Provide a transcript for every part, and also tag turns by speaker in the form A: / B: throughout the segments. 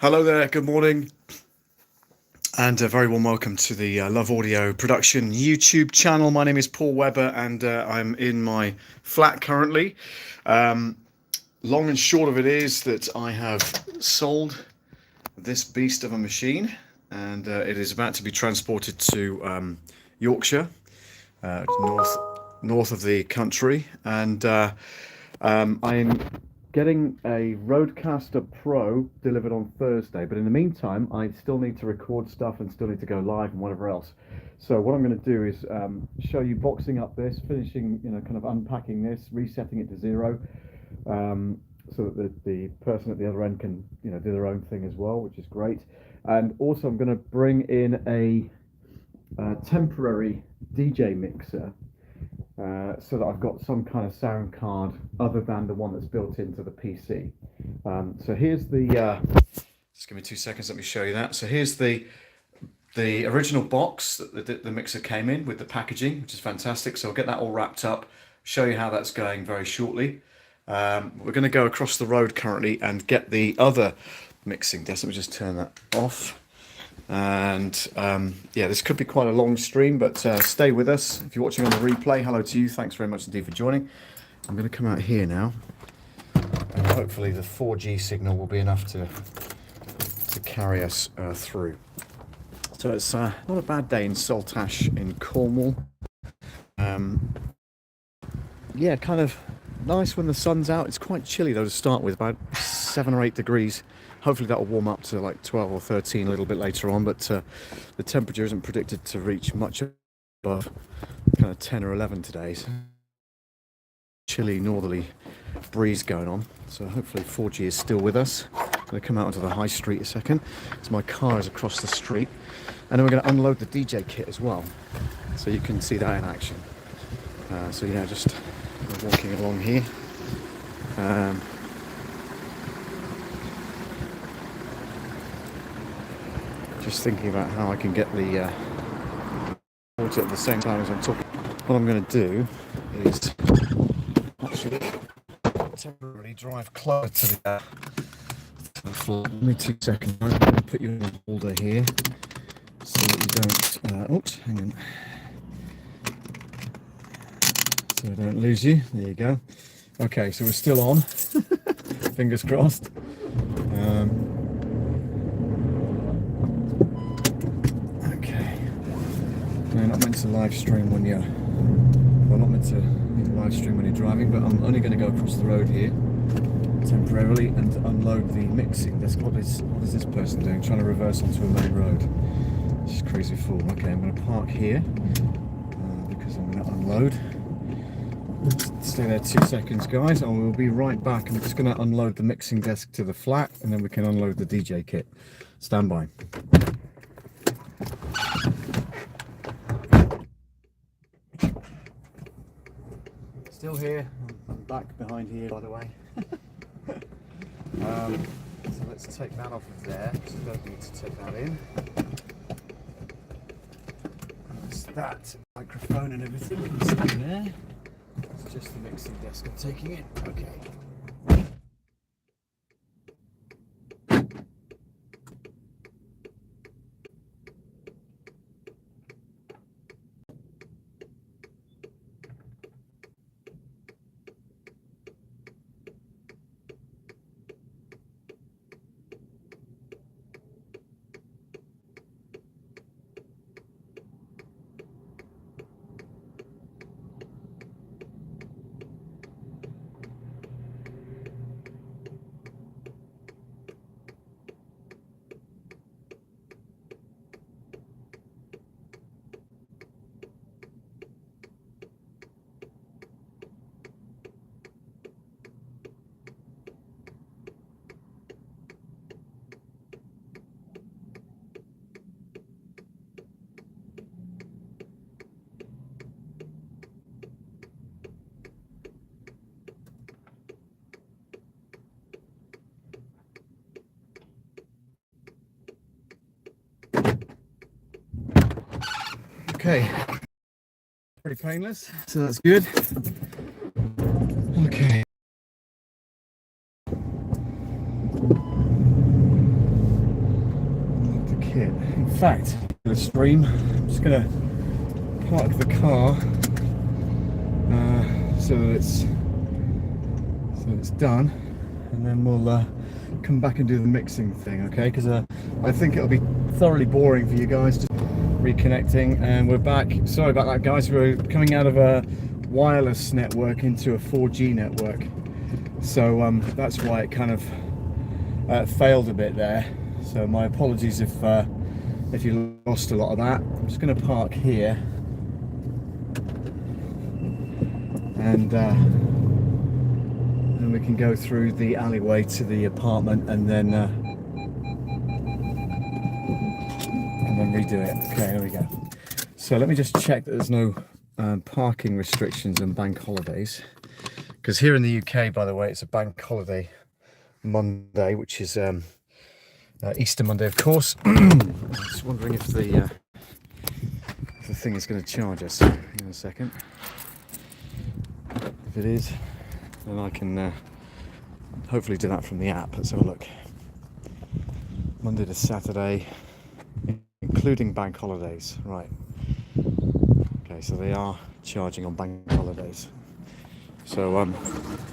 A: Hello there, good morning, and a very warm welcome to the Love Audio Production YouTube channel. My name is Paul Webber, and I'm in my flat currently. Long and short of it is that I have sold this beast of a machine, and it is about to be transported to Yorkshire, north of the country, and I'm getting a Rodecaster Pro delivered on Thursday, but in the meantime, I still need to record stuff and still need to go live and whatever else. So what I'm going to do is show you boxing up this, finishing, kind of unpacking this, resetting it to zero, so that the person at the other end can, do their own thing as well, which is great. And also, I'm going to bring in a temporary DJ mixer. So that I've got some kind of sound card other than the one that's built into the PC. So here's the, just give me 2 seconds, let me show you that. So here's the original box that the mixer came in with the packaging, which is fantastic. So I'll get that all wrapped up, show you how that's going very shortly. We're going to go across the road currently and get the other mixing desk. Let me just turn that off. And yeah, this could be quite a long stream, but stay with us. If you're watching on the replay, hello to you. Thanks very much indeed for joining. I'm going to come out here now, and hopefully the 4G signal will be enough to carry us through. So it's not a bad day in Saltash in Cornwall. Yeah, kind of nice when the sun's out. It's quite chilly though to start with, about 7 or 8 degrees. Hopefully that will warm up to like 12 or 13 a little bit later on, but the temperature isn't predicted to reach much above kind of 10 or 11 today. So chilly northerly breeze going on, so hopefully 4G is still with us. I'm going to come out onto the high street a second. So my car is across the street, and then we're going to unload the DJ kit as well, so you can see that in action. So yeah, just walking along here. Just thinking about how I can get the water at the same time as I'm talking. What I'm going to do is actually temporarily drive closer to the floor. Give me 2 seconds. I'm going to put you in a holder here so that you don't. Oops, hang on. So I don't lose you. There you go. Okay, so we're still on. Fingers crossed. You're not meant to live stream when you're, well, not meant to live stream when you're driving, but I'm only going to go across the road here temporarily and unload the mixing desk. What is this person doing? Trying to reverse onto a main road. She's crazy fool. Okay, I'm going to park here because I'm going to unload. Stay there 2 seconds, guys, and we'll be right back. I'm just going to unload the mixing desk to the flat, and then we can unload the DJ kit. Stand by. Still here. I'm back behind here, by the way. So let's take that off of there, because I don't need to take that in. That's that microphone and everything can stay there. It's just the mixing desk I'm taking in. Okay. Okay, pretty painless, so that's good. Okay. kit. In fact, the stream, I'm just going to park the car so that it's done, and then we'll come back and do the mixing thing, okay? Because I think it'll be thoroughly boring for you guys just reconnecting. And we're back. Sorry about that, guys. We're coming out of a wireless network into a 4G network, so that's why it kind of failed a bit there. So my apologies if you lost a lot of that. I'm just going to park here, and then we can go through the alleyway to the apartment, and then redo it. Okay, there we go. So let me just check that there's no parking restrictions on bank holidays, because here in the UK, by the way, it's a bank holiday Monday, which is Easter Monday, of course. I'm just wondering if the thing is going to charge us. Hang on a second. If it is, then I can hopefully do that from the app. Let's have a look. Monday to Saturday, including bank holidays. Right. Okay, so they are charging on bank holidays. So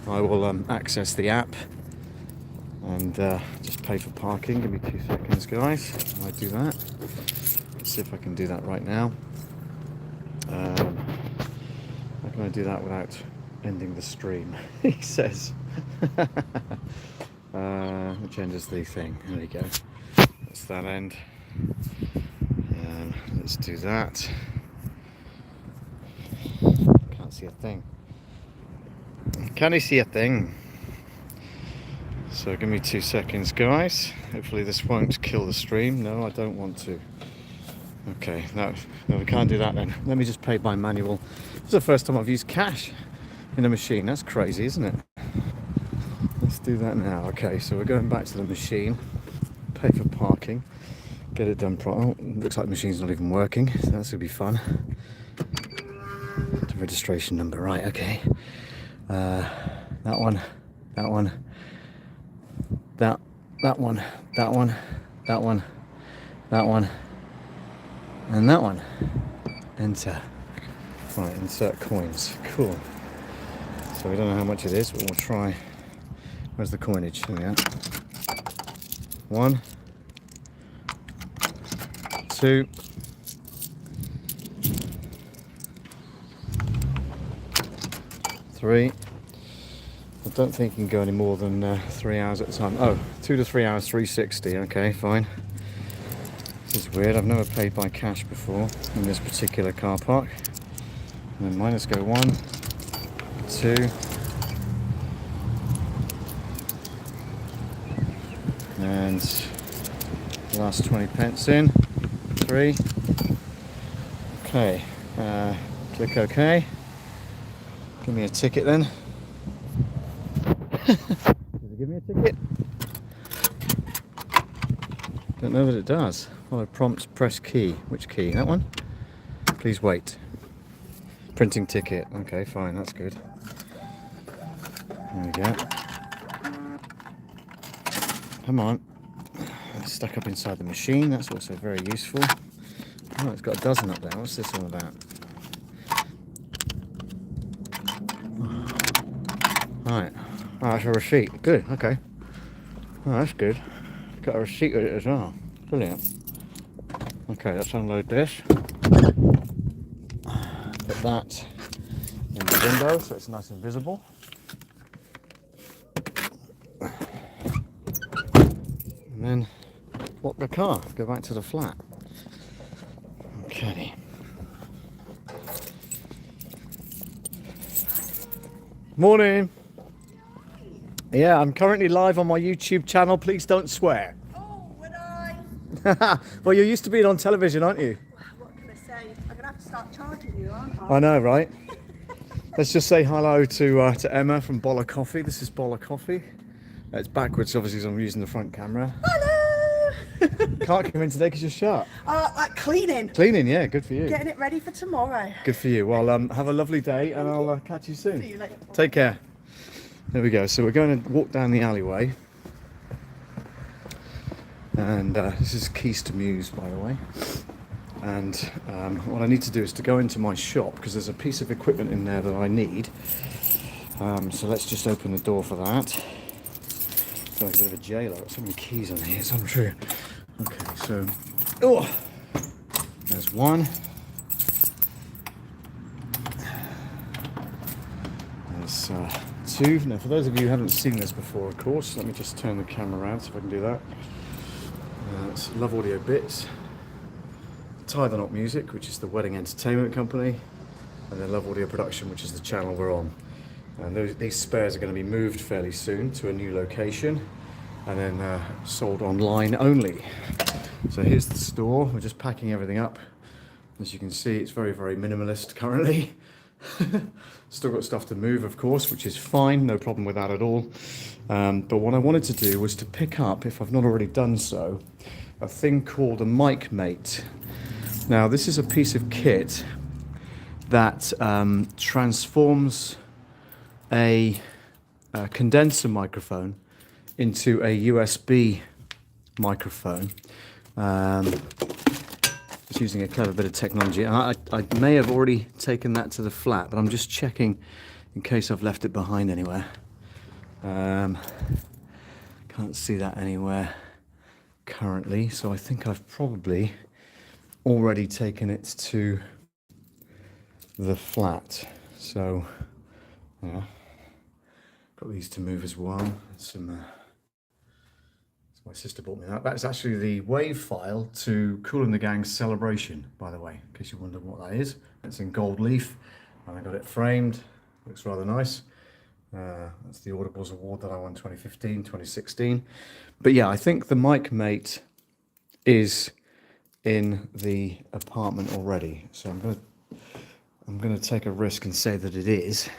A: I will access the app and just pay for parking. Give me 2 seconds, guys. I do that. Let's see if I can do that right now. How can I do that without ending the stream? He says. Which end is the thing? There we go. That's that end. Let's do that. Can't see a thing. Can you see a thing? So give me 2 seconds, guys. Hopefully this won't kill the stream. No, I don't want to. Okay, no, we can't do that then. Let me just pay by manual. This is the first time I've used cash in a machine. That's crazy, isn't it? Let's do that now. Okay, so we're going back to the machine. Pay for parking. Get it done properly. Oh, looks like the machine's not even working, so that's gonna be fun. The registration number, right? Okay. That one. That one. That one. That one. That one. That one. And that one. Enter. Right, insert coins. Cool. So we don't know how much it is, but we'll try. Where's the coinage? There we are. 1, 2, 3. I don't think you can go any more than 3 hours at a time. Oh, 2 to 3 hours, 360. Okay, fine. This is weird. I've never paid by cash before in this particular car park. And then let's go 1, 2, and last 20 pence in. 3. Okay. Click OK. Give me a ticket then. Does it give me a ticket? Don't know that it does. Follow prompts, press key. Which key? That one? Please wait. Printing ticket. Okay, fine, that's good. There we go. Come on. It's stuck up inside the machine. That's also very useful. Oh, it's got a dozen up there. What's this all about? Right. Oh, that's a receipt. Good, okay. Oh, that's good. Got a receipt with it as well. Brilliant. Okay, let's unload this. Put that in the window so it's nice and visible. And then lock the car, go back to the flat. Okay. Morning. Yeah, I'm currently live on my YouTube channel. Please don't swear.
B: Oh, would I?
A: Well, you're used to being on television, aren't you?
B: What can I say? I'm going to have to start charging you, aren't
A: I know, right? Let's just say hello to Emma from Boller Coffee. This is Boller Coffee. It's backwards, obviously, because I'm using the front camera.
B: Hello!
A: Can't come in today because you're shut.
B: Cleaning.
A: Cleaning, yeah, good for you.
B: Getting it ready for tomorrow.
A: Good for you. Well, have a lovely day, and I'll catch you soon.
B: See you later.
A: Take care. There we go. So we're going to walk down the alleyway. And this is Keys to Muse, by the way. And what I need to do is to go into my shop because there's a piece of equipment in there that I need. So let's just open the door for that. It's like a bit of a jailer. Got so many keys on here, it's untrue. Okay, so there's one. There's two. Now, for those of you who haven't seen this before, of course, let me just turn the camera around so if I can do that. It's Love Audio Bits. Tie the Knot Music, which is the wedding entertainment company, and then Love Audio Production, which is the channel we're on. And these spares are going to be moved fairly soon to a new location, and then sold online only. So here's the store. We're just packing everything up. As you can see, it's very, very minimalist currently. Still got stuff to move, of course, which is fine, no problem with that at all. But what I wanted to do was to pick up, if I've not already done so, a thing called a Mic Mate. Now, this is a piece of kit that transforms a condenser microphone into a USB microphone. It's using a clever bit of technology. And I may have already taken that to the flat, but I'm just checking in case I've left it behind anywhere. Can't see that anywhere currently, so I think I've probably already taken it to the flat. So yeah, got these to move as well. Some my sister bought me that. That's actually the WAV file to Kool and the Gang's Celebration, by the way, in case you wonder what that is. It's in gold leaf, and I got it framed. Looks rather nice. That's the Audibles Award that I won 2015, 2016. But yeah, I think the Mic Mate is in the apartment already. So I'm gonna take a risk and say that it is.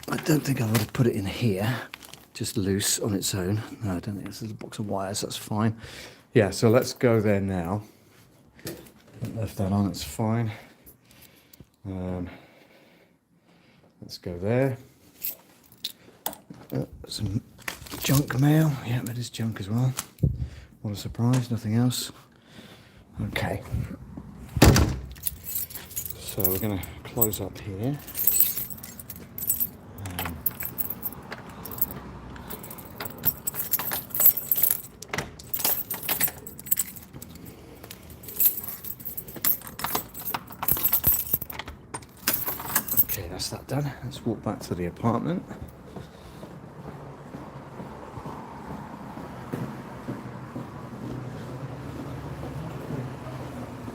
A: I don't think I would have put it in here, just loose on its own. No, I don't think this is a box of wires, that's fine. Yeah, so let's go there now. Left that on, it's fine. Let's go there. Some junk mail. Yeah, that is junk as well. What a surprise, nothing else. Okay. So we're going to close up here. Okay, that's that done. Let's walk back to the apartment.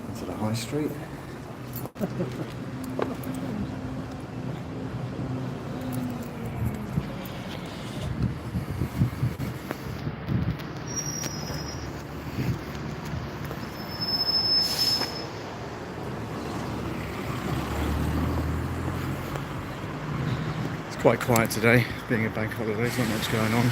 A: Into the high street. Quite quiet today, being a bank holiday, there's not much going on.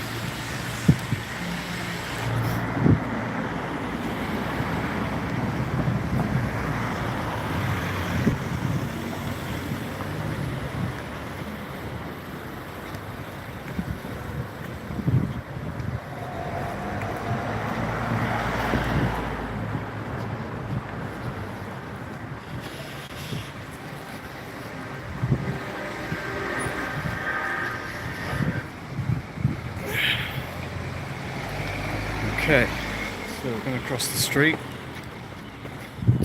A: Okay, so we're going to cross the street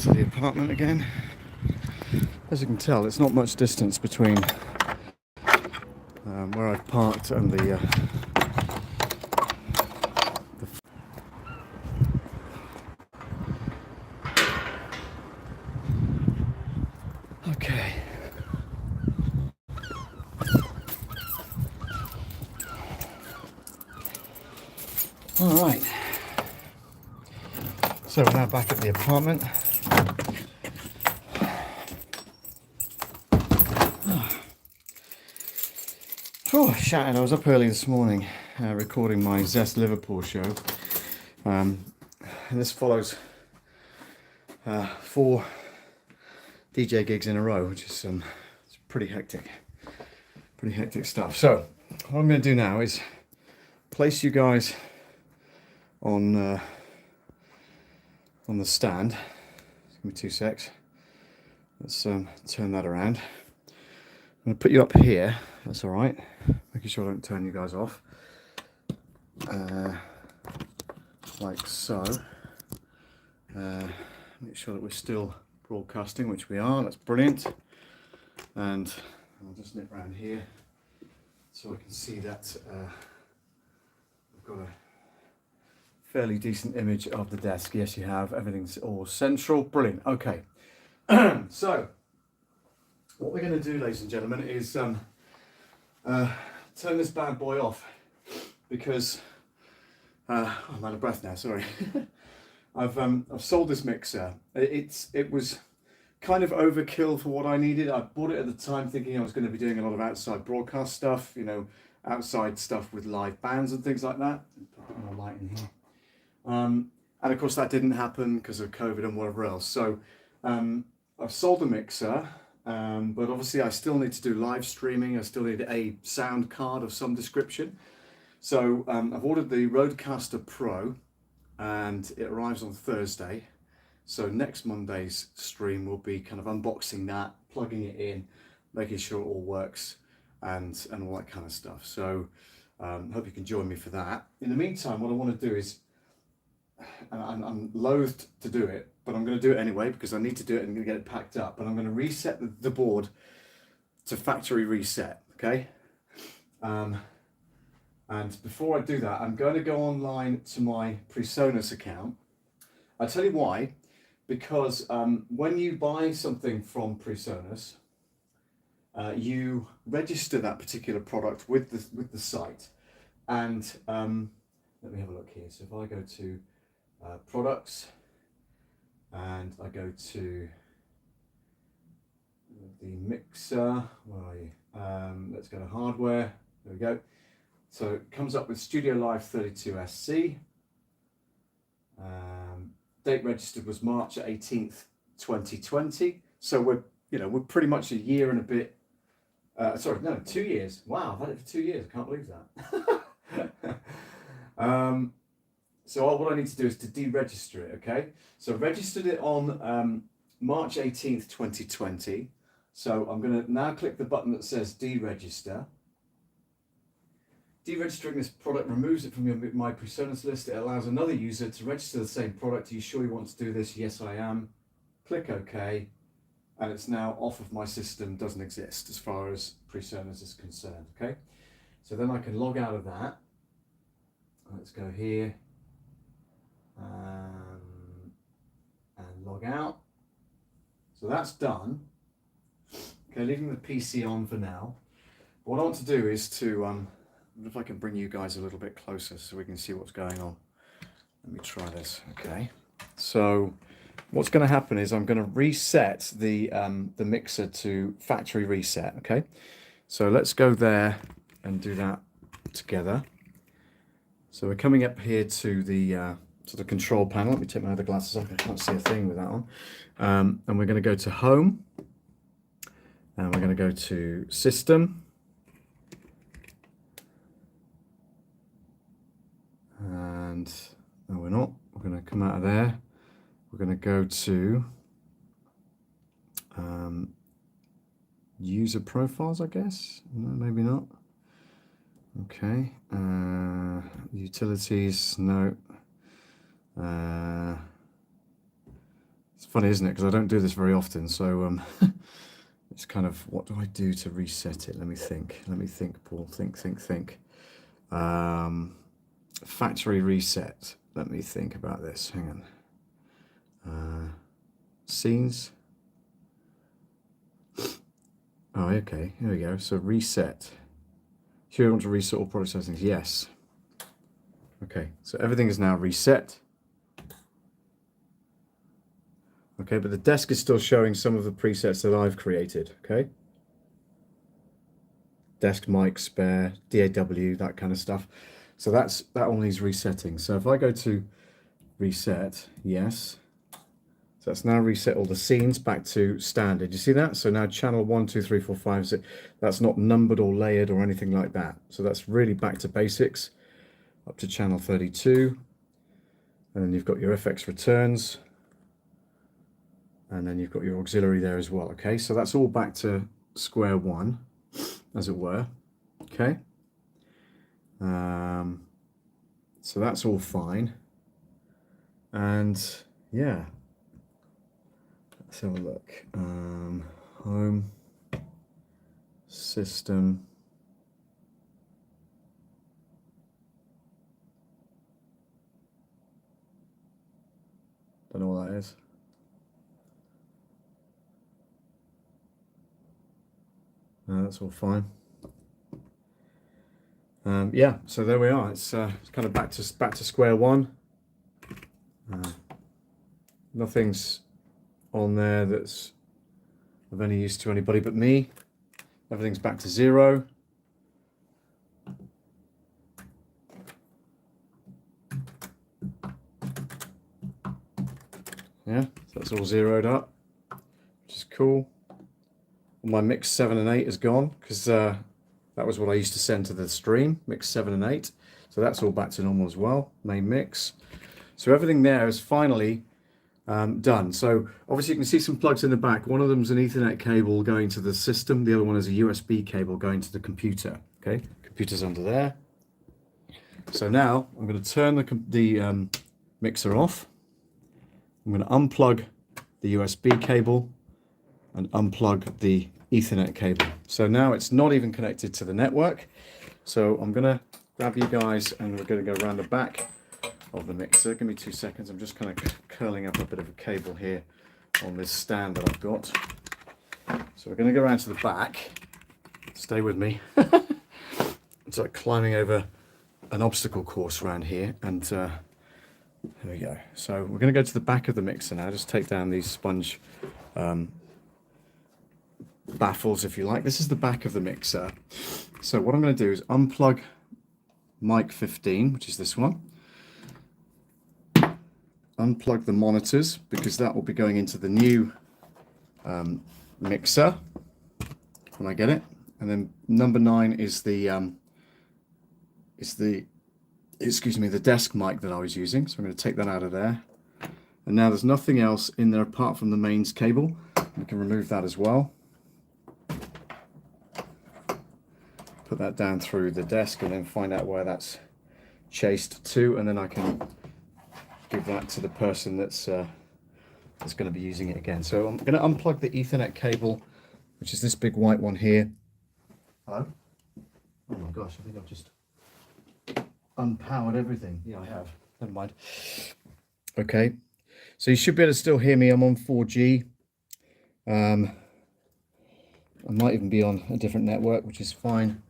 A: to the apartment again. As you can tell, it's not much distance between where I've parked and the okay. All right. So we're now back at the apartment. Oh, shattered. I was up early this morning recording my Zest Liverpool show. And this follows 4 DJ gigs in a row, which is it's pretty hectic. Pretty hectic stuff. So what I'm going to do now is place you guys on on the stand. Give me 2 secs. Let's turn that around. I'm going to put you up here. That's all right. Making sure I don't turn you guys off. Like so. Make sure that we're still broadcasting, which we are. That's brilliant. And I'll just nip around here so I can see that I've got a fairly decent image of the desk. Yes, you have. Everything's all central. Brilliant. Okay. So, what we're going to do, ladies and gentlemen, is turn this bad boy off because I'm out of breath now. Sorry. I've sold this mixer. It was kind of overkill for what I needed. I bought it at the time thinking I was going to be doing a lot of outside broadcast stuff, you know, outside stuff with live bands and things like that. Put a bit more light in here. And of course that didn't happen because of COVID and whatever else. So I've sold the mixer, but obviously I still need to do live streaming. I still need a sound card of some description. So I've ordered the Rodecaster Pro and it arrives on Thursday. So next Monday's stream will be kind of unboxing that, plugging it in, making sure it all works and all that kind of stuff. So hope you can join me for that. In the meantime, what I want to do is, and I'm loath to do it, but I'm going to do it anyway because I need to do it and I'm going to get it packed up. And I'm going to reset the board to factory reset, okay? And before I do that, I'm going to go online to my PreSonus account. I'll tell you why. Because when you buy something from PreSonus, you register that particular product with the site. And let me have a look here. So if I go to products and I go to the mixer, where are you? Let's go to hardware. There we go. So it comes up with Studio Live 32SC. Date registered was March 18th, 2020. So we're pretty much a year and a bit. 2 years. Wow, I've had it for 2 years. I can't believe that. So what I need to do is to deregister it. Okay. So I've registered it on March 18th, 2020. So I'm going to now click the button that says deregister. Deregistering this product removes it from my PreSonus list. It allows another user to register the same product. Are you sure you want to do this? Yes, I am. Click OK. And it's now off of my system, doesn't exist as far as PreSonus is concerned. Okay. So then I can log out of that. Let's go here and log out. So that's done. Okay, leaving the PC on for now. What I want to do is to if I can bring you guys a little bit closer so we can see what's going on. Let me try this. Okay. So what's going to happen is I'm going to reset the mixer to factory reset. Okay. So let's go there and do that together. So we're coming up here to the control panel. Let me take my other glasses off. I can't see a thing with that on. And we're going to go to home. And we're going to go to system. And no, we're not. We're going to come out of there. We're going to go to user profiles, I guess. No, maybe not. Okay. Utilities. No. It's funny, isn't it? Because I don't do this very often. So it's kind of, what do I do to reset it? Let me think. Let me think, Paul. Think. Factory reset. Let me think about this. Hang on. Scenes. Oh, okay. Here we go. So reset. Here I want to reset all product settings. Yes. Okay. So everything is now reset. Okay, but the desk is still showing some of the presets that I've created. Okay. Desk mic spare, DAW, that kind of stuff. So that all needs resetting. So if I go to reset, yes. So that's now reset all the scenes back to standard. You see that? So now channel 1, 2, 3, 4, 5, 6, that's not numbered or layered or anything like that. So that's really back to basics, up to channel 32. And then you've got your FX returns. and then you've got your auxiliary there as well. Okay, so that's all back to square one, as it were. Okay, so that's all fine, and yeah, let's have a look. Home, system, don't know what that is. That's all fine. Yeah, so there we are. It's kind of back to square one. Nothing's on there that's of any use to anybody but me. Everything's back to zero. Yeah, so that's all zeroed up, which is cool. My mix 7 and 8 is gone because that was what I used to send to the stream, mix 7 and 8. So that's all back to normal as well, main mix. So everything there is finally done. So obviously you can see some plugs in the back. One of them is an Ethernet cable going to the system. The other one is a USB cable going to the computer. Okay, computer's under there. So now I'm going to turn the mixer off. I'm going to unplug the USB cable and unplug the Ethernet cable. So now it's not even connected to the network. So I'm going to grab you guys and we're going to go around the back of the mixer. Give me 2 seconds. I'm just kind of curling up a bit of a cable here on this stand that I've got. So we're going to go around to the back. Stay with me. It's like climbing over an obstacle course around here, and there we go. So we're going to go to the back of the mixer now. Just take down these sponge baffles, if you like. This is the back of the mixer. So what I'm going to do is unplug mic 15, which is this one. Unplug the monitors because that will be going into the new mixer when I get it. And then number 9 is the the desk mic that I was using. So I'm going to take that out of there. And now there's nothing else in there apart from the mains cable. We can remove that as well. Put that down through the desk and then find out where that's chased to, and then I can give that to the person that's going to be using it again. So I'm going to unplug the Ethernet cable, which is this big white one here. Hello? Oh my gosh, I think I've just unpowered everything. Yeah, I have. Never mind. Okay, so you should be able to still hear me. I'm on 4G. I might even be on a different network, which is fine.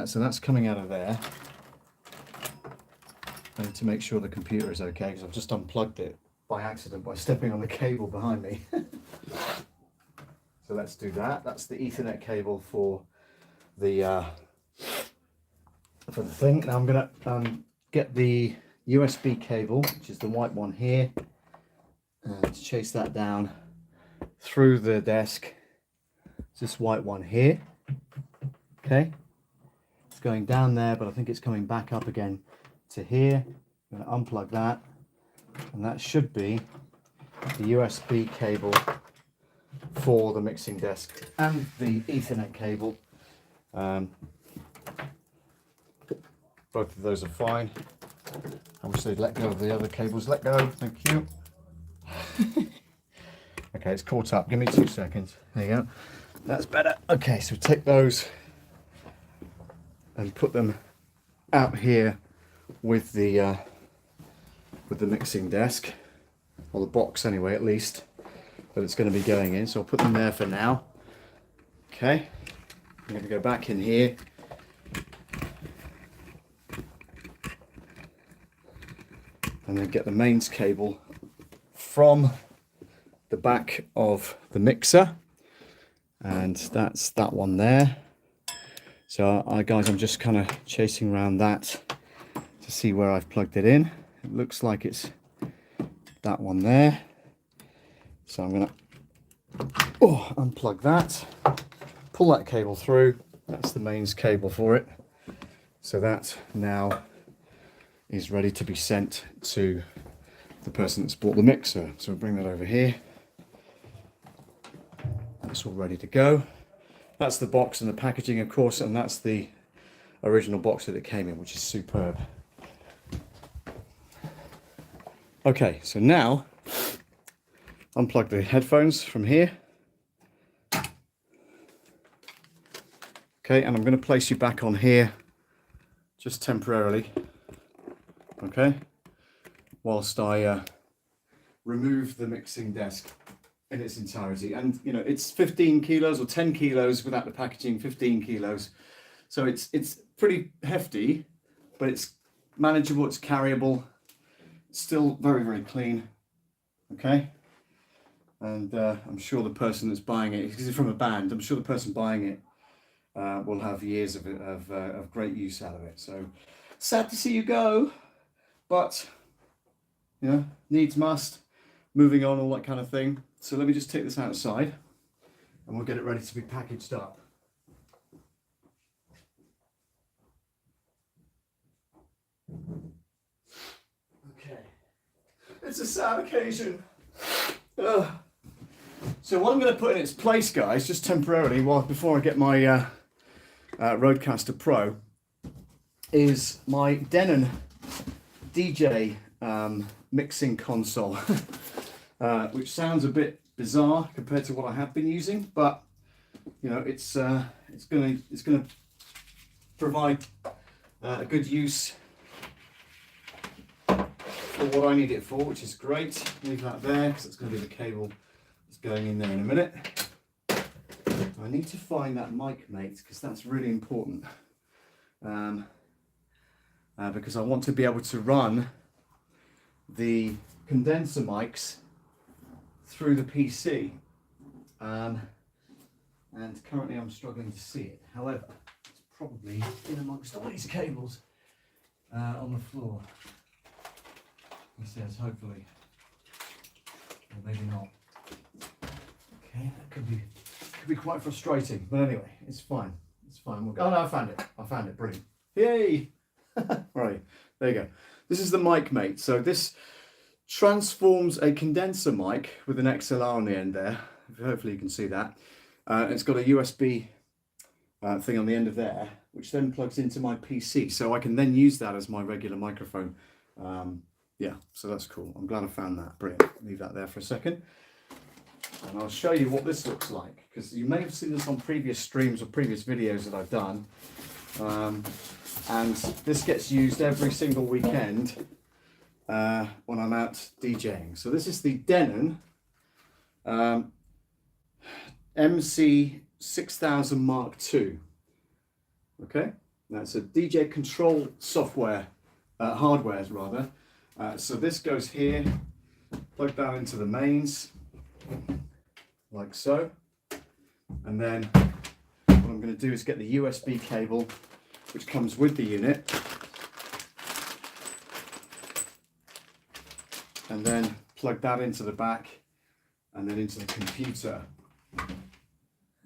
A: So that's coming out of there. I need to make sure the computer is okay because I've just unplugged it by accident by stepping on the cable behind me. So let's do that. That's the Ethernet cable for the thing. Now I'm going to get the USB cable, which is the white one here, and chase that down through the desk. It's this white one here. Okay, it's going down there, but I think it's coming back up again to here. I'm going to unplug that, and that should be the USB cable for the mixing desk and the Ethernet cable. Both of those are fine. Obviously, let go of the other cables. Let go. Thank you. Okay, it's caught up. Give me 2 seconds. There you go. That's better. Okay, so take those and put them out here with the mixing desk, or the box anyway, at least, that it's going to be going in. So I'll put them there for now. Okay, I'm going to go back in here. And then get the mains cable from the back of the mixer, and that's that one there. So guys, I'm just kind of chasing around that to see where I've plugged it in. It looks like it's that one there. So I'm going to unplug that, pull that cable through. That's the mains cable for it. So that now is ready to be sent to the person that's bought the mixer. So we'll bring that over here. that's all ready to go. That's the box and the packaging, of course, and that's the original box that it came in, which is superb. Okay, so now unplug the headphones from here. Okay, and I'm going to place you back on here just temporarily. Okay, whilst I remove the mixing desk in its entirety. And you know, it's 15 kilos or 10 kilos without the packaging, 15 kilos. So it's pretty hefty, but it's manageable, it's carryable, still very, very clean. Okay. And I'm sure the person that's buying it, because it's from a band, I'm sure the person buying it will have years of great use out of it. So sad to see you go, but you know, needs must, moving on, all that kind of thing. So let me just take this outside and we'll get it ready to be packaged up. Okay, it's a sad occasion. Ugh. So what I'm going to put in its place, guys, just temporarily, before I get my Rodecaster Pro, is my Denon DJ mixing console, which sounds a bit bizarre compared to what I have been using, but you know, it's gonna provide a good use for what I need it for, which is great. Leave that there because it's going to be the cable that's going in there in a minute. I need to find that mic mate because that's really important, because I want to be able to run the condenser mics through the PC, and currently I'm struggling to see it. However, it's probably in amongst all these cables on the floor. He says, hopefully, or maybe not. Okay, that could be quite frustrating, but anyway, it's fine. It's fine. We'll go. Oh no, I found it. I found it. Brilliant. Yay! Right, there you go. This is the mic mate. So this transforms a condenser mic with an XLR on the end there. Hopefully you can see that. It's got a USB thing on the end of there, which then plugs into my PC. So I can then use that as my regular microphone. Yeah, so that's cool. I'm glad I found that. Brilliant. Leave that there for a second. And I'll show you what this looks like, because you may have seen this on previous streams or previous videos that I've done. And this gets used every single weekend when I'm out DJing. So this is the Denon MC6000 Mark II. Okay, that's a DJ control software, hardware rather. So this goes here, plug that into the mains, like so. And then what I'm going to do is get the USB cable, which comes with the unit, and then plug that into the back and then into the computer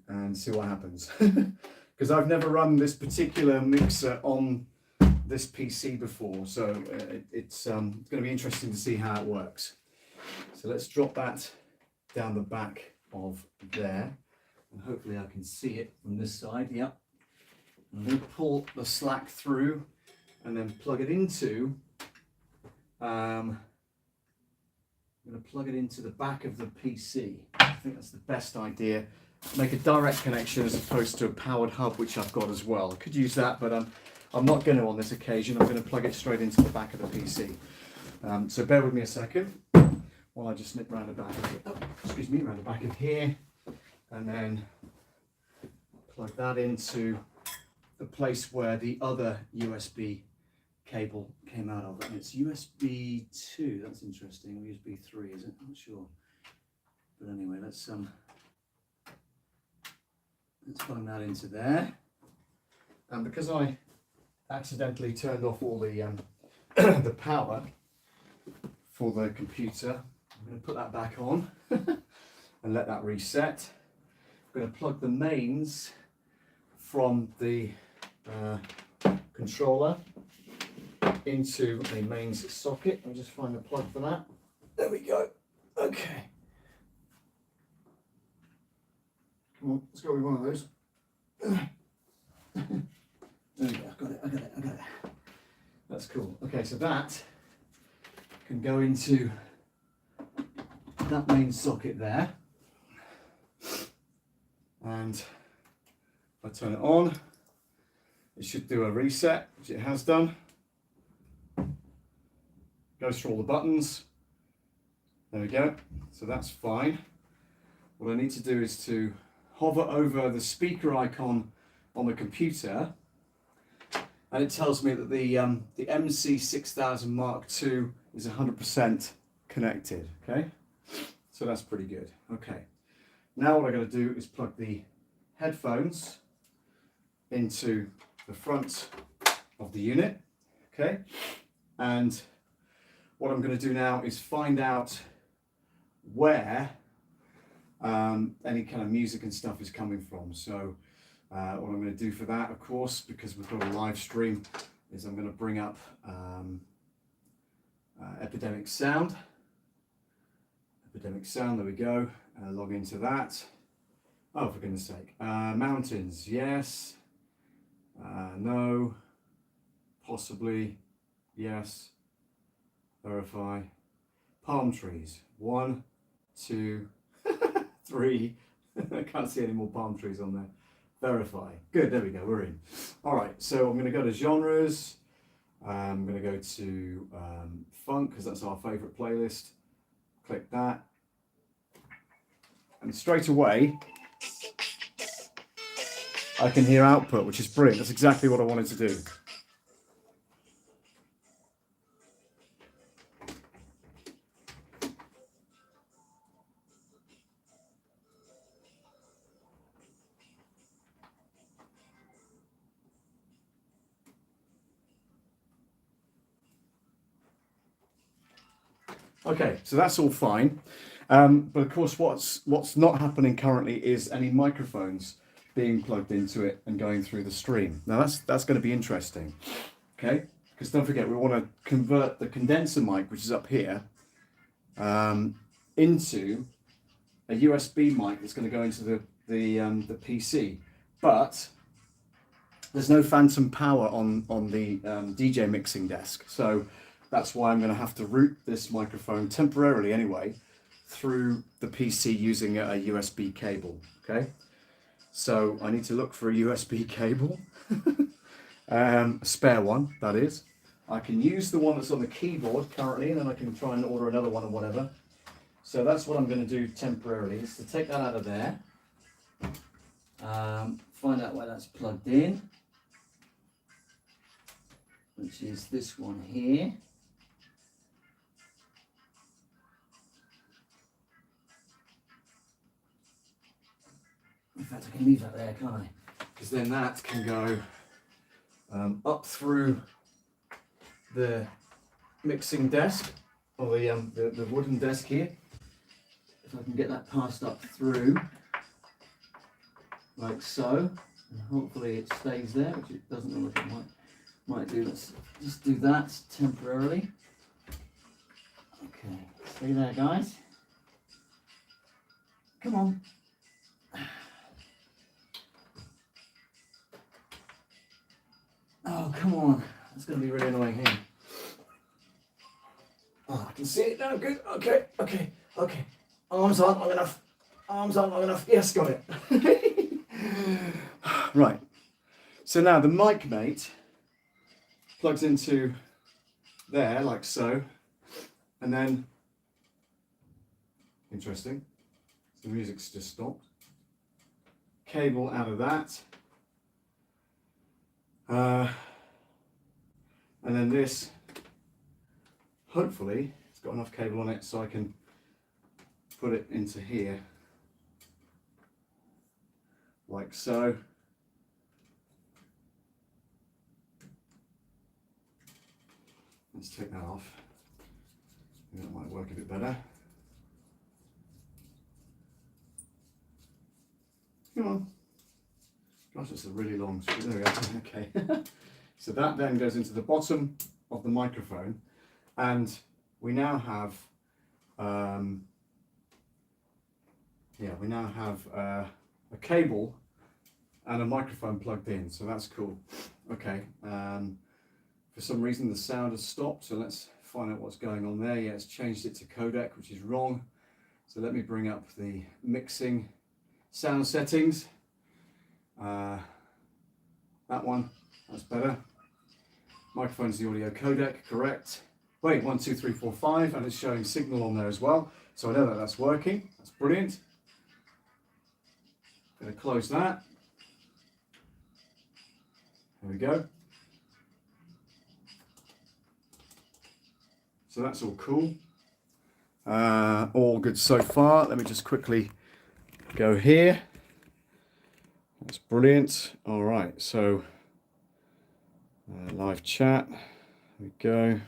A: and see what happens. Because I've never run this particular mixer on this PC before, so it's going to be interesting to see how it works. So let's drop that down the back of there, and hopefully I can see it from this side. Yep. I'm going to pull the slack through and then plug it into I'm going to plug it into the back of the PC. I think that's the best idea. Make a direct connection as opposed to a powered hub, which I've got as well. I could use that, but I'm not going to on this occasion. I'm going to plug it straight into the back of the PC. So bear with me a second while I just nip around the back of it. Oh, excuse me, around the back of here, and then plug that into the place where the other USB cable came out of. And it's USB 2. That's interesting. Or USB 3, is it? I'm not sure. But anyway, let's plug that into there. And because I accidentally turned off all the the power for the computer, I'm going to put that back on and let that reset. I'm going to plug the mains from the controller into a mains socket. I'll just find a plug for that. There we go. Okay. Come on, let's go with one of those. There we go, I got it. That's cool. Okay, so that can go into that main socket there. And if I turn it on, it should do a reset, which it has done. Goes through all the buttons. There we go. So that's fine. What I need to do is to hover over the speaker icon on the computer, and it tells me that the MC6000 Mark II is 100% connected. Okay, so that's pretty good. Okay, now what I'm going to do is plug the headphones into the front of the unit. Okay, and what I'm going to do now is find out where any kind of music and stuff is coming from. So what I'm going to do for that, of course, because we've got a live stream, is I'm going to bring up Epidemic Sound. Epidemic Sound, there we go. Log into that. Oh, for goodness sake. Mountains, yes. No. Possibly. Yes. Verify. Palm trees. 1, 2, 3. I can't see any more palm trees on there. Verify. Good, there we go, we're in. All right, so I'm going to go to genres. I'm going to go to funk, because that's our favorite playlist. Click that. And straight away, I can hear output, which is brilliant. That's exactly what I wanted to do. Okay, so that's all fine. But of course, what's not happening currently is any microphones being plugged into it and going through the stream. Now that's going to be interesting, okay? Because don't forget, we want to convert the condenser mic, which is up here, into a USB mic that's going to go into the PC. But there's no phantom power on the DJ mixing desk, so that's why I'm going to have to route this microphone temporarily anyway through the PC using a USB cable. Okay, so I need to look for a USB cable, a spare one, that is. I can use the one that's on the keyboard currently, and then I can try and order another one or whatever. So that's what I'm going to do temporarily, is to take that out of there, find out where that's plugged in, which is this one here. In fact, I can leave that there, can't I? Because then that can go up through the mixing desk, or the wooden desk here. If I can get that passed up through, like so, and hopefully it stays there, which it doesn't look like it might do. Let's just do that temporarily. Okay, stay there, guys. Come on. Oh, come on. That's going to be really annoying here. Oh, I can see it now. Good. Okay. Arms aren't long enough. Yes, got it. Right. So now the mic mate plugs into there, like so. And then, interesting, the music's just stopped. Cable out of that. And then this, hopefully, it's got enough cable on it so I can put it into here, like so. Let's take that off. I think that might work a bit better. Come on. Gosh, that's a really long screw. There we go. Okay. So that then goes into the bottom of the microphone, and we now have a a cable and a microphone plugged in, so that's cool. Okay, for some reason the sound has stopped, so let's find out what's going on there. Yeah, it's changed it to codec, which is wrong. So let me bring up the mixing sound settings. That one, that's better. Microphone is the audio codec, correct. Wait, 1, 2, 3, 4, 5, and it's showing signal on there as well. So I know that that's working. That's brilliant. Going to close that. There we go. So that's all cool. All good so far. Let me just quickly go here. That's brilliant. All right, so live chat. There we go.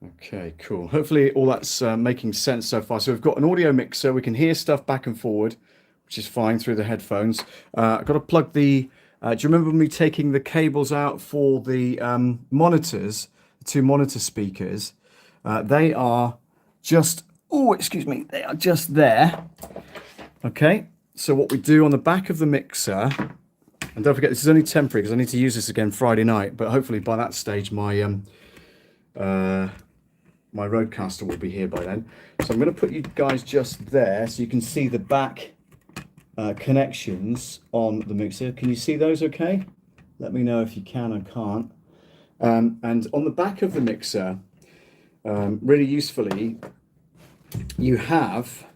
A: Okay, cool. Hopefully all that's making sense so far. So we've got an audio mixer. We can hear stuff back and forward, which is fine through the headphones. I've got to plug the... do you remember me taking the cables out for the monitors, the 2 monitor speakers? They are just... Oh, excuse me. They are just there. Okay. So what we do on the back of the mixer... And don't forget, this is only temporary because I need to use this again Friday night. But hopefully by that stage, my my Rodecaster will be here by then. So I'm going to put you guys just there so you can see the back connections on the mixer. Can you see those okay? Let me know if you can or can't. And on the back of the mixer, really usefully, you have,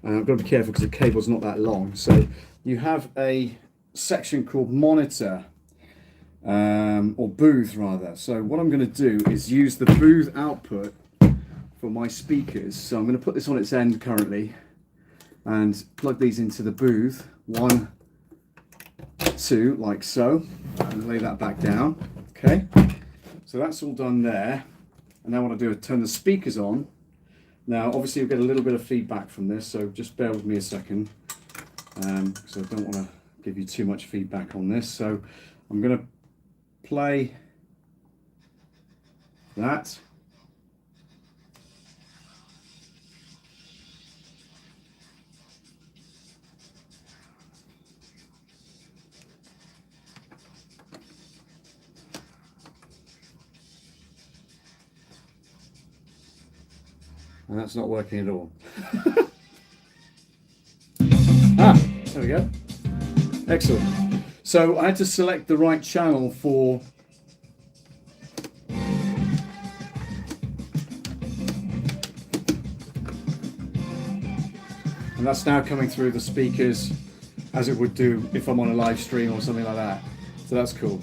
A: I've got to be careful because the cable's not that long, so you have a section called monitor, or booth rather. So what I'm going to do is use the booth output for my speakers. So I'm going to put this on its end currently and plug these into the booth. 1, 2, like so, and lay that back down. Okay, so that's all done there. And now what I do is turn the speakers on. Now obviously you'll get a little bit of feedback from this, so just bear with me a second, because I don't want to give you too much feedback on this. So I'm going to play that. And that's not working at all. There we go. Excellent. So I had to select the right channel for and that's now coming through the speakers as it would do if I'm on a live stream or something like that. So that's cool.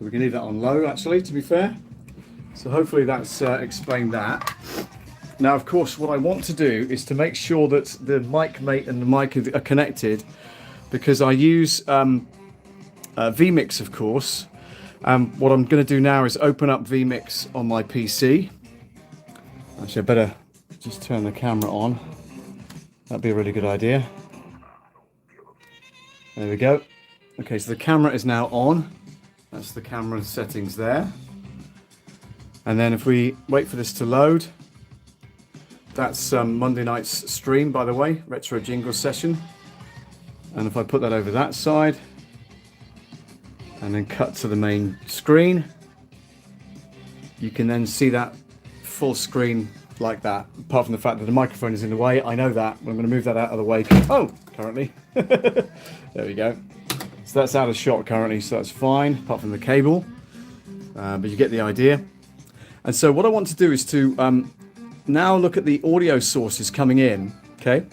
A: We can leave that on low, actually, to be fair. So hopefully that's explained that. Now, of course, what I want to do is to make sure that the mic mate and the mic are connected, because I use vMix, of course. What I'm going to do now is open up vMix on my PC. Actually, I better just turn the camera on. That'd be a really good idea. There we go. Okay, so the camera is now on. That's the camera settings there. And then if we wait for this to load, that's Monday night's stream, by the way, retro jingle session. And if I put that over that side and then cut to the main screen, you can then see that full screen like that, apart from the fact that the microphone is in the way. I know that. I'm going to move that out of the way. Oh, currently. There we go. So that's out of shot currently, so that's fine, apart from the cable. But you get the idea. And so what I want to do is to now look at the audio sources coming in, okay?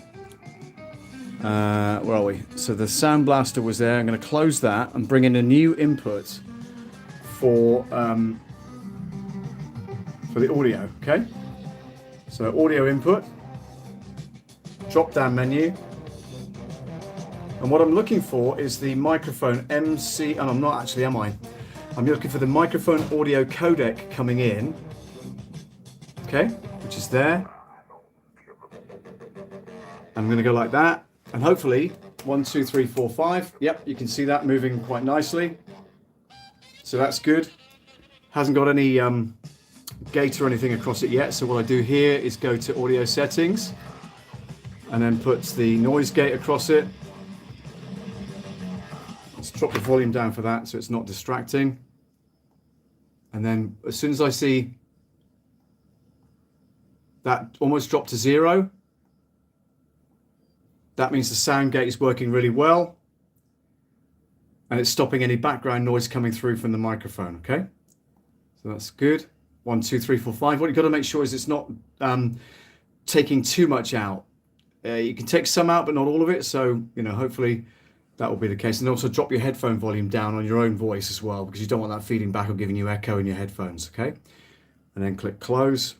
A: Where are we? So the Sound Blaster was there. I'm going to close that and bring in a new input for the audio, okay? So audio input, drop-down menu. And what I'm looking for is the microphone MC, and I'm not actually, am I? I'm looking for the microphone audio codec coming in, okay, which is there. I'm going to go like that, and hopefully 1, 2, 3, 4, 5. Yep, you can see that moving quite nicely. So that's good. Hasn't got any gate or anything across it yet. So what I do here is go to audio settings and then put the noise gate across it. Let's drop the volume down for that so it's not distracting. And then as soon as I see that almost dropped to 0, that means the sound gate is working really well and it's stopping any background noise coming through from the microphone. Okay, so that's good. 1, 2, 3, 4, 5. What you've got to make sure is it's not taking too much out. You can take some out but not all of it, so hopefully that will be the case. And also drop your headphone volume down on your own voice as well, because you don't want that feeding back or giving you echo in your headphones. Okay, and then click close,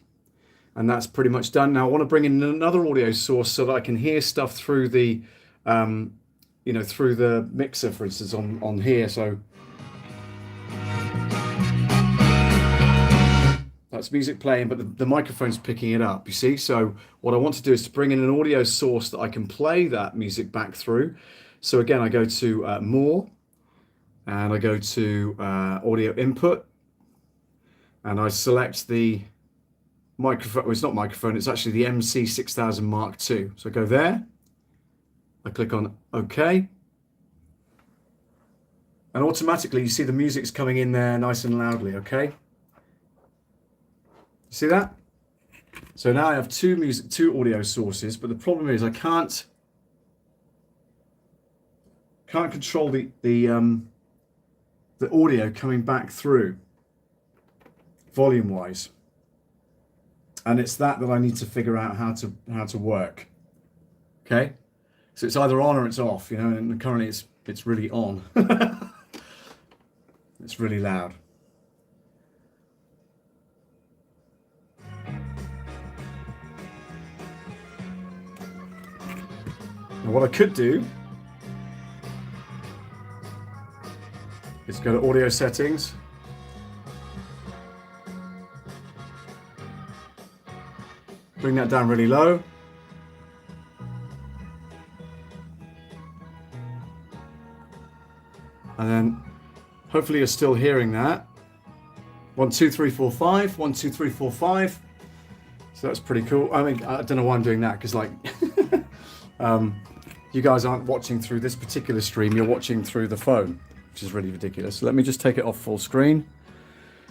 A: and that's pretty much done. Now I want to bring in another audio source so that I can hear stuff through the through the mixer, for instance, on here. So that's music playing, but the microphone's picking it up, you see. So what I want to do is to bring in an audio source that I can play that music back through. So again, I go to more, and I go to audio input, and I select the microphone. Well, it's not microphone, it's actually the MC6000 Mark II. So I go there, I click on OK, and automatically you see the music's coming in there nice and loudly. Okay, you see that? So now I have two audio sources, but the problem is I can't control the audio coming back through volume wise, and it's that I need to figure out how to work. Okay, so it's either on or it's off, and currently it's really on. It's really loud. Now what I could do is go to audio settings, bring that down really low, and then hopefully you're still hearing that. 1, 2, 3, 4, 5. 1, 2, 3, 4, 5. So that's pretty cool. I mean, I don't know why I'm doing that, because you guys aren't watching through this particular stream, you're watching through the phone, which is really ridiculous. So let me just take it off full screen.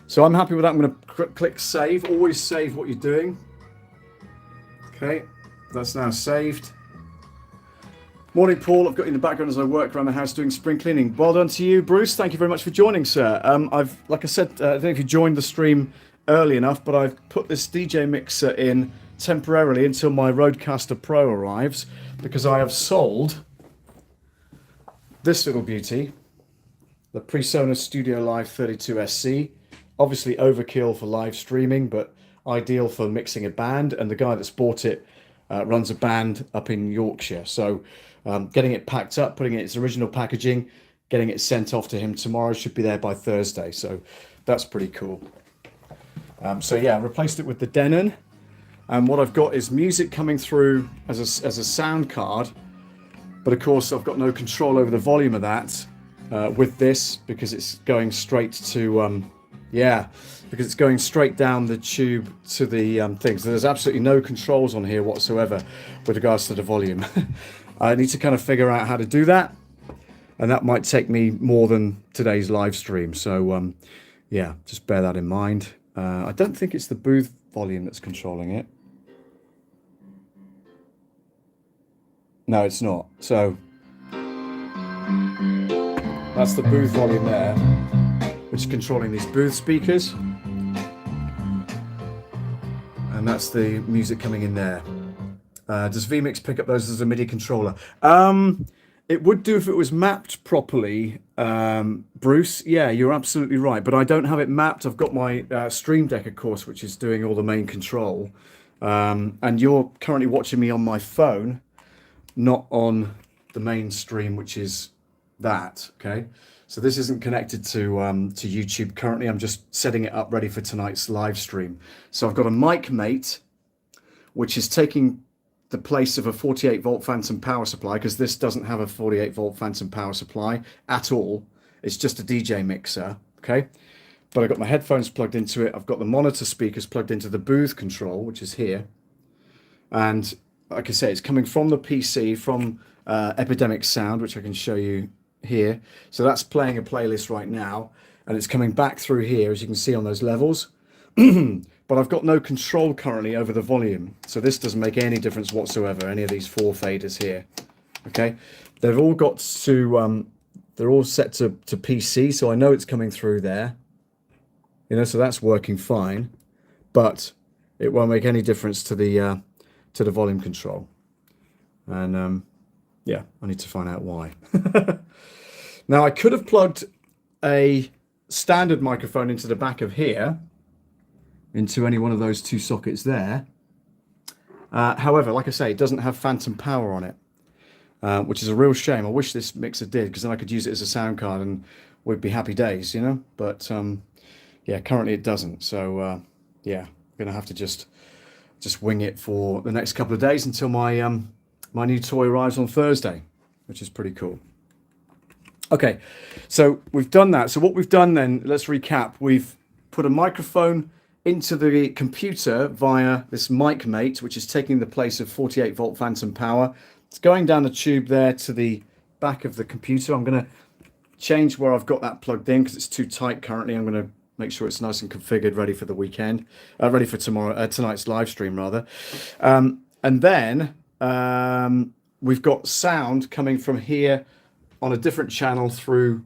A: So I'm happy with that. I'm going to click save. Always save what you're doing. Okay, that's now saved. Morning, Paul. I've got you in the background as I work around the house doing spring cleaning. Well done to you, Bruce. Thank you very much for joining, sir. Like I said, I don't know if you joined the stream early enough, but I've put this DJ mixer in temporarily until my Rodecaster Pro arrives, because I have sold this little beauty, the PreSonus Studio Live 32SC. Obviously overkill for live streaming, but ideal for mixing a band. And the guy that's bought it runs a band up in Yorkshire. So getting it packed up, putting it in its original packaging, getting it sent off to him tomorrow, should be there by Thursday. So that's pretty cool. So yeah, I replaced it with the Denon. And what I've got is music coming through as a sound card, but of course I've got no control over the volume of that with this, because it's going straight to because it's going straight down the tube to the thing. So there's absolutely no controls on here whatsoever with regards to the volume. I need to kind of figure out how to do that, and that might take me more than today's live stream. So yeah, just bear that in mind. I don't think it's the booth volume that's controlling it. No, it's not. So that's the booth volume there, which is controlling these booth speakers. And that's the music coming in there. Does vMix pick up those as a MIDI controller? It would do if it was mapped properly, Bruce. Yeah, you're absolutely right. But I don't have it mapped. I've got my Stream Deck, of course, which is doing all the main control. And you're currently watching me on my phone, not on the main stream, which is that. Okay. So this isn't connected to YouTube currently. I'm just setting it up ready for tonight's live stream. So I've got a MicMate, which is taking the place of a 48 volt phantom power supply, because this doesn't have a 48 volt phantom power supply at all. It's just a DJ mixer. Okay. but I've got my headphones plugged into it. I've got the monitor speakers plugged into the booth control, which is here. And like I say, it's coming from the PC, from Epidemic Sound, which I can show you here. So that's playing a playlist right now, and it's coming back through here, as you can see on those levels. But I've got no control currently over the volume, so this doesn't make any difference whatsoever, any of these 4 faders here. Okay, they've all got to they're all set to PC, so I know it's coming through there, you know, so that's working fine, but it won't make any difference to the volume control. And yeah, I need to find out why. Now, I could have plugged a standard microphone into the back of here, into any one of those 2 sockets there. However, like I say, it doesn't have phantom power on it, which is a real shame. I wish this mixer did, because then I could use it as a sound card and we'd be happy days, you know. But yeah, currently it doesn't. So yeah, I'm gonna have to just wing it for the next couple of days until my my new toy arrives on Thursday, which is pretty cool. Okay, so we've done that. So what we've done then, let's recap. We've put a microphone into the computer via this MicMate, which is taking the place of 48-volt phantom power. It's going down the tube there to the back of the computer. I'm going to change where I've got that plugged in because it's too tight currently. I'm going to make sure it's nice and configured, ready for the weekend, ready for tonight's live stream rather. And then we've got sound coming from here on a different channel through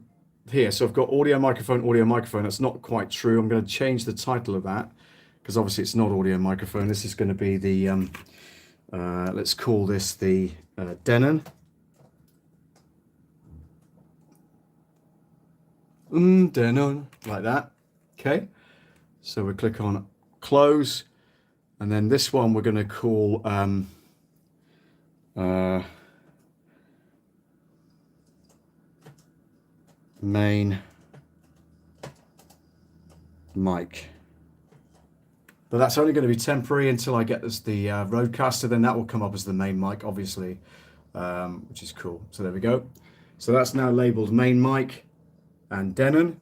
A: here. So I've got audio microphone. That's not quite true. I'm going to change the title of that because obviously it's not audio microphone. This is going to be the, let's call this the Denon. Denon, like that. Okay. So we click on close. And then this one we're going to call main mic, but that's only going to be temporary until I get this the Rodecaster. Then that will come up as the main mic, obviously, which is cool. So there we go. So that's now labeled main mic and Denon.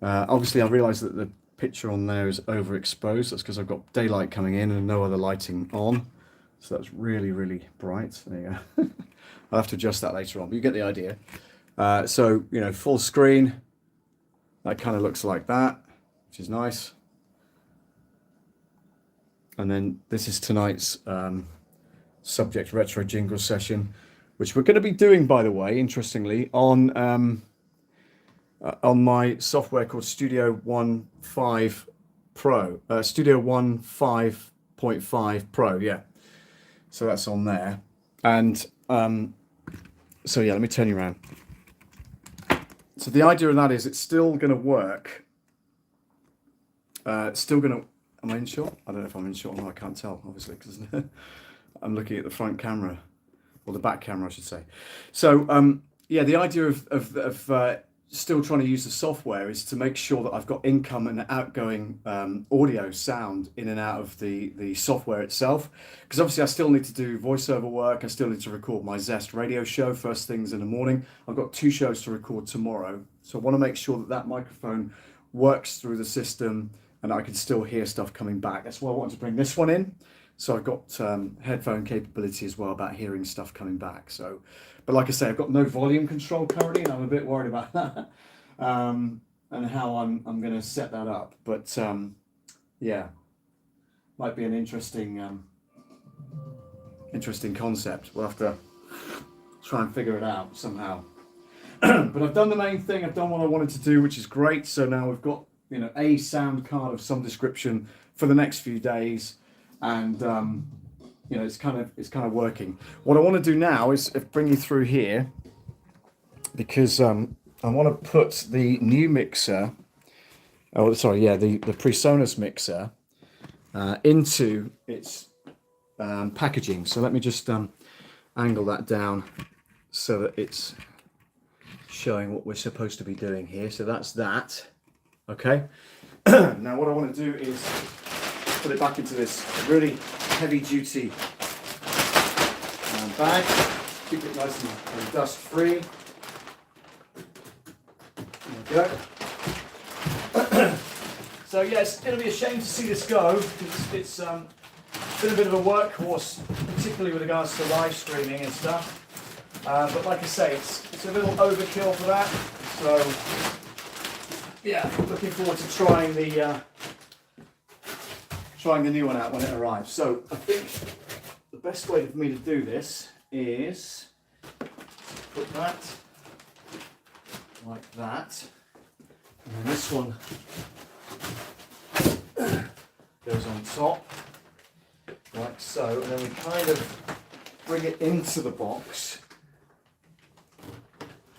A: Obviously I realized that the picture on there is overexposed. That's because I've got daylight coming in and no other lighting on, so that's really bright. There you go. I'll have to adjust that later on, but you get the idea. So, you know, full screen, that kind of looks like that, which is nice. And then this is tonight's subject retro jingle session, which we're going to be doing, by the way, interestingly, on my software called Studio One 5 Pro, Studio One 5.5 Pro, yeah. So that's on there. And so yeah, let me turn you around. So the idea of that is it's still going to work. It's still going to... Am I in shot? I don't know if I'm in shot or not. I can't tell, obviously, because I'm looking at the front camera, or the back camera, I should say. So, yeah, the idea of still trying to use the software is to make sure that I've got income and outgoing audio sound in and out of the software itself. Because obviously I still need to do voiceover work. I still need to record my Zest radio show first things in the morning. I've got 2 shows to record tomorrow. So I want to make sure that that microphone works through the system and I can still hear stuff coming back. That's why I wanted to bring this one in. So I've got headphone capability as well about hearing stuff coming back. So, but like I say, I've got no volume control currently, and I'm a bit worried about that and how I'm going to set that up. But yeah, might be an interesting concept. We'll have to try and figure it out somehow. But I've done the main thing. I've done what I wanted to do, which is great. So now we've got, you know, a sound card of some description for the next few days. And you know, it's kind of working. What I want to do now is bring you through here, because I want to put the new mixer, oh sorry, yeah, the PreSonus mixer into its packaging. So let me just angle that down so that it's showing what we're supposed to be doing here. So that's that. Okay. Now what I want to do is put it back into this really heavy-duty bag. Keep it nice and dust-free. There we go. So yes, it'll be a shame to see this go. It's been a bit of a workhorse, particularly with regards to live streaming and stuff. But like I say, it's a little overkill for that. So yeah, looking forward to trying the new one out when it arrives. So I think the best way for me to do this is put that like that, and then this one goes on top like so, and then we kind of bring it into the box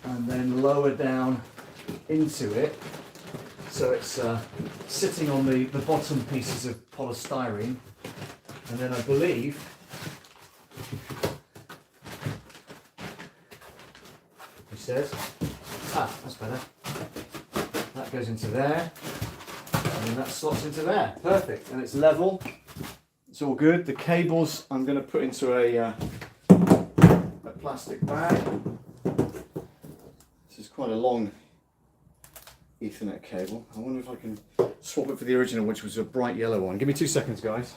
A: and then lower down into it, so it's sitting on the bottom pieces of polystyrene, and then I believe he says, that's better, that goes into there, and then that slots into there, perfect, and it's level, it's all good. The cables I'm going to put into a plastic bag. This is quite a long Ethernet cable. I wonder if I can swap it for the original, which was a bright yellow one. Give me 2 seconds, guys.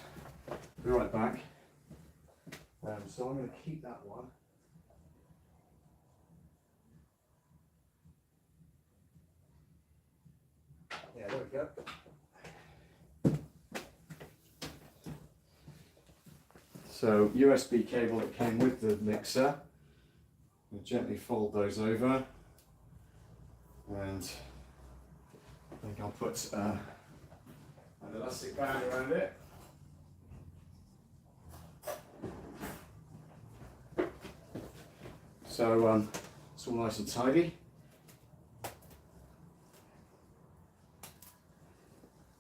A: Be right back. So I'm going to keep that one. Yeah, there we go. So USB cable that came with the mixer. We'll gently fold those over, and I think I'll put an elastic band around it. So it's all nice and tidy.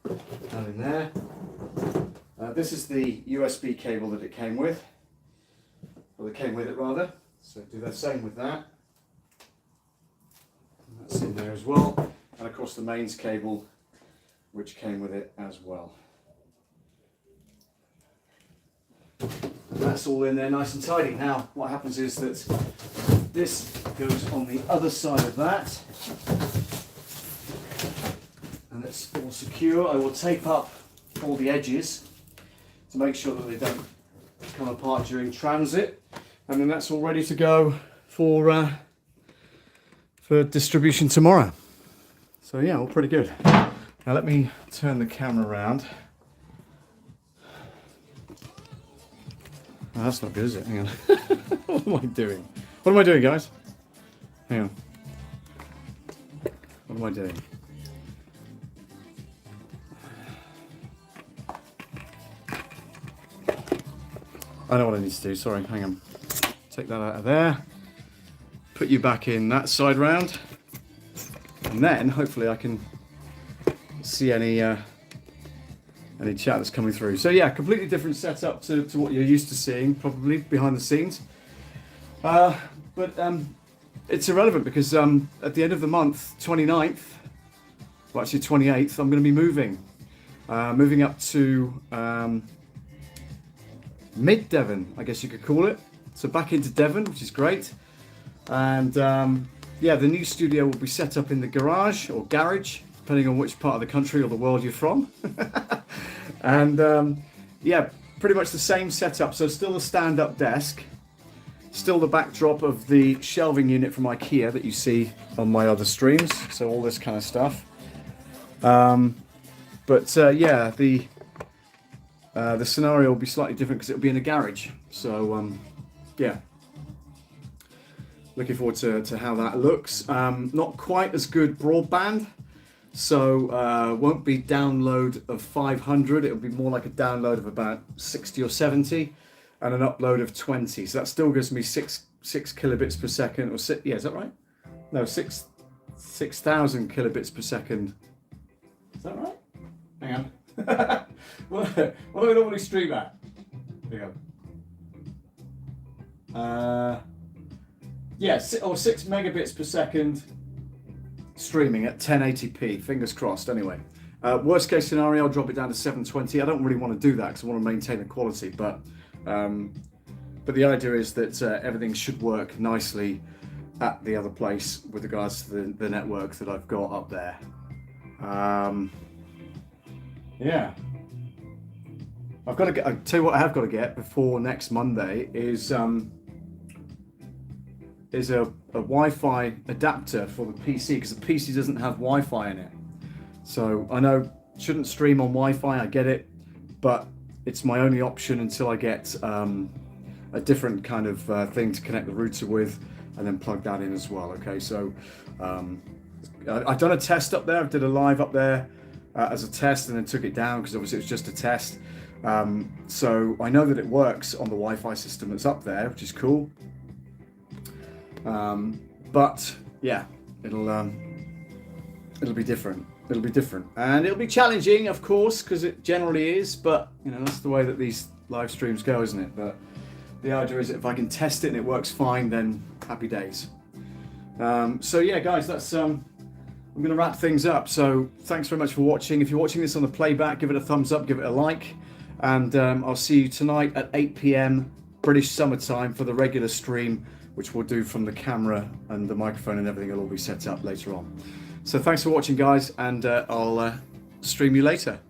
A: That in there. This is the USB cable that it came with, or that came with it rather. So do the same with that. And that's in there as well. And of course the mains cable, which came with it as well. And that's all in there nice and tidy. Now what happens is that this goes on the other side of that. And it's all secure. I will tape up all the edges to make sure that they don't come apart during transit, and then that's all ready to go for distribution tomorrow. So yeah, all pretty good. Now let me turn the camera around. Oh, that's not good, is it? Hang on. What am I doing? What am I doing, guys? Hang on. What am I doing? I know what I need to do, sorry, hang on. Take that out of there. Put you back in that side round. And then, hopefully I can see any chat that's coming through. So yeah, completely different setup to what you're used to seeing, probably, behind the scenes. But it's irrelevant because at the end of the month, 29th, well actually 28th, I'm going to be moving. Moving up to mid Devon, I guess you could call it. So back into Devon, which is great. And yeah, the new studio will be set up in the garage or garage, depending on which part of the country or the world you're from. And yeah, pretty much the same setup. So still a stand-up desk, still the backdrop of the shelving unit from IKEA that you see on my other streams. So all this kind of stuff. But yeah, the scenario will be slightly different because it'll be in a garage. So yeah, looking forward to how that looks. Not quite as good broadband, so won't be download of 500. It'll be more like a download of about 60 or 70, and an upload of 20. So that still gives me six kilobits per second, or yeah, is that right? No, 6,000 kilobits per second. Is that right? Hang on. What do I normally stream at? There you go. Yeah, 6 megabits per second streaming at 1080p. Fingers crossed. Anyway, worst case scenario, I'll drop it down to 720. I don't really want to do that because I want to maintain the quality, but the idea is that everything should work nicely at the other place with regards to the network that I've got up there. Yeah. I've got to get. I'll tell you what I have got to get before next Monday is a Wi-Fi adapter for the PC, because the PC doesn't have Wi-Fi in it. So I know shouldn't stream on Wi-Fi. I get it, but it's my only option until I get a different kind of thing to connect the router with, and then plug that in as well. Okay, so I've done a test up there. I did a live up there as a test, and then took it down because obviously it was just a test. So I know that it works on the Wi-Fi system that's up there, which is cool. But yeah, it'll be different. It'll be different, and it'll be challenging, of course, because it generally is. But you know, that's the way that these live streams go, isn't it? But the idea is that if I can test it and it works fine, then happy days. So yeah, guys, that's I'm going to wrap things up. So thanks very much for watching. If you're watching this on the playback, give it a thumbs up, give it a like, and I'll see you tonight at 8 p.m. British summertime for the regular stream, which we'll do from the camera, and the microphone and everything will all be set up later on. So thanks for watching, guys, and I'll stream you later.